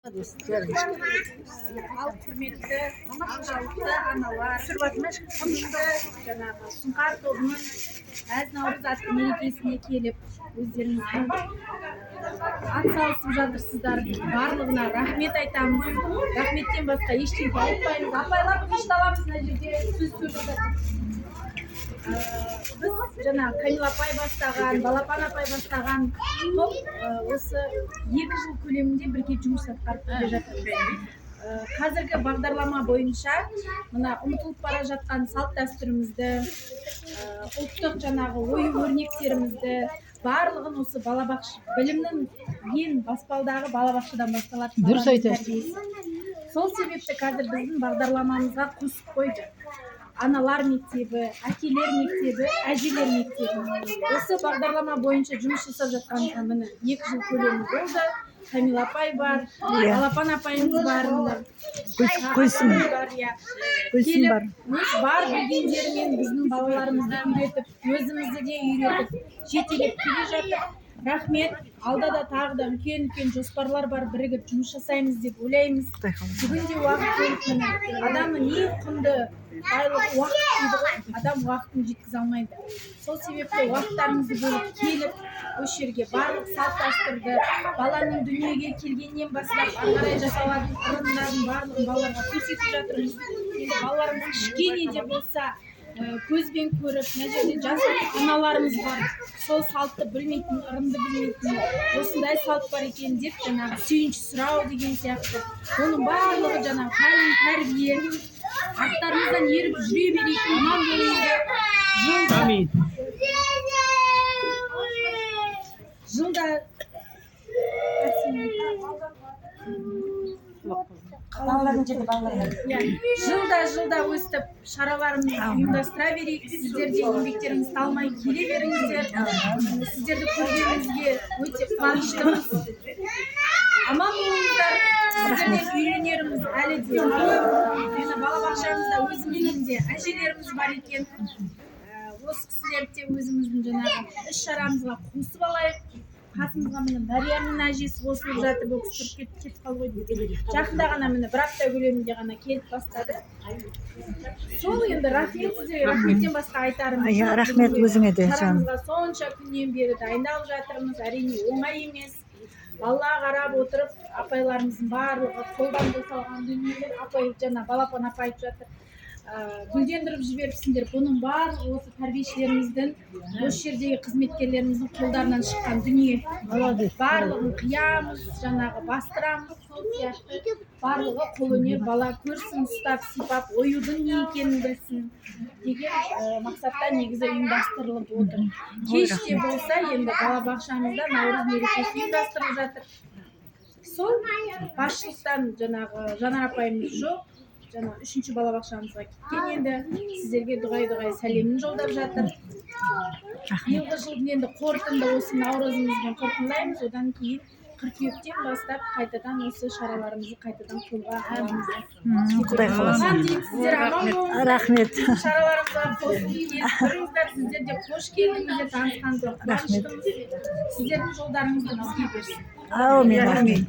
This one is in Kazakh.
Ал құрметті жалпы аналар, құрметті жаңағы Сұңқар тобының әз наурыз атты мерекесіне келіп, өздеріңіздің атсалысып жатырсыздар. Барлығына рахмет айтамыз. Рахметтен басқа ештеңе айтпаймыз. Апайлар қошталамыз мына жерде сөз сөйлеп жатыр. Біз жаңа Камила апай бастаған, Балапан апай бастаған топ осы 2 жыл көлемінде бірге жұмыс атқарып келе жатырмыз. Қазіргі бағдарлама бойынша мына ұмытылып бара жатқан салт дәстүрімізді, ұлттық жаңағы ою өрнектерімізді барлығын осы балабақша білімнің ең баспалдағы балабақшадан басталады. Дұрыс айтасыз. Сол себепті қазір біздің бағдарламамызға қосып қойды. Аналар мектебі, әкелер мектебі, әжелер мектебі. Осы бағдарлама бойынша жұмыс жасап жатқанға міне 2 жыл көлемі болды. Камила апай бар, Балапан апайымыз бар, Гүлсім бар. Бар білгендерімен біздің балаларымызды үйретіп, өзімізді де үйретіп, жетелеп келе жатыр. Рахмет. Алда да тағы да үлкен жоспарлар бар, бірігіп жұмыс жасаймыз деп ойлаймыз. Бүгінде уақыт болып міне. Адамның ең құнды байлығы уақыт дейді ғой. Адам уақытын жеткізе алмайды. Сол себепті уақыттарыңызды бөліп келіп, осы жерге барлық салт дәстүрді, баланың дүниеге келгеннен бастап ары қарай жасалатын ырымдардың барлығын балаларға көрсетіп жатырмыз. Енді балаларымыз кішкене де болса көзбен көріп, мына жерде жас аналарымыз бар. Сол салтты білмейтін, ырымды білмейтін, осындай салт бар екен деп, жаңағы сүйінші сұрау деген сияқты. Оның барлығы жаңағы тәлім, тәрбие, арттарыңыздан еріп жүре беретін, аман болыңыздар. Жылда жылда өстіп шараларымызды ұйымдастыра берейік. Сіздер де еңбектеріңіз талмай келе беріңіздер. Сіздерді көргенімізге өте қуаныштымыз. Аман болыңыздар. Сіздерден үйренеріміз әлі де балабақшамызда өзіміздің де әжелеріміз бар екен. Осы кісілерді өзіміздің жаңағы іс-шарамызға қосып алайық. Қасымызға міне Дарияның әжесі қосылып жатыр, бұл кісі кетіп қалды ғой. Жақында ғана міне 1 апта көлемінде ғана келіп бастады. Сол енді рахмет сіздерге, рахметтен басқа айтарым. Рахмет өзіңе де. Шарамызға сонша күннен бері дайындалып жатырмыз, әрине оңай емес. Алла қарап отырып, апайларымыздың барлығы қолдан жасалған дүниелер, апай жаңа Балапан апай айтып жатыр. Гүлдендіріп жіберіпсіңдер. Бұның барлығы осы тәрбиешілеріміздің, осы жердегі қызметкерлеріміздің қолдарынан шыққан дүние. Барлығын қиямыз, жаңағы бастырамыз, сол сияқты барлығы қолөнер, бала көрсін, ұстап, сипап, оюдың не екенін білсін деген мақсатта негізі ұйымдастырылып отыр. Кеште болса, енді балабақшамызда наурыз мерекесі ұйымдастырылып жатыр. Сол басшылықтан жаңағы Жанар апайымыз жоқ. Жаңа 3-ші балабақшамызға кеткен, енді сіздерге дұғай сәлемін жолдап жатыр. Биылғы жылдың енді қорытынды осы наурызымызбен қорытындылаймыз. Одан кейін қыркүйектен бастап қайтадан осы шараларымызды қайтадан қолға аламыз. Құдай қаласа. Сіздер аман болыңыздар. Рахмет. Шараларымызға қосылып келдіңіздер. Сіздер де қош келдіңіздер, танысқанымызға қуаныштымыз. Сіздердің жолдарыңызды бізге берсін. Аумин.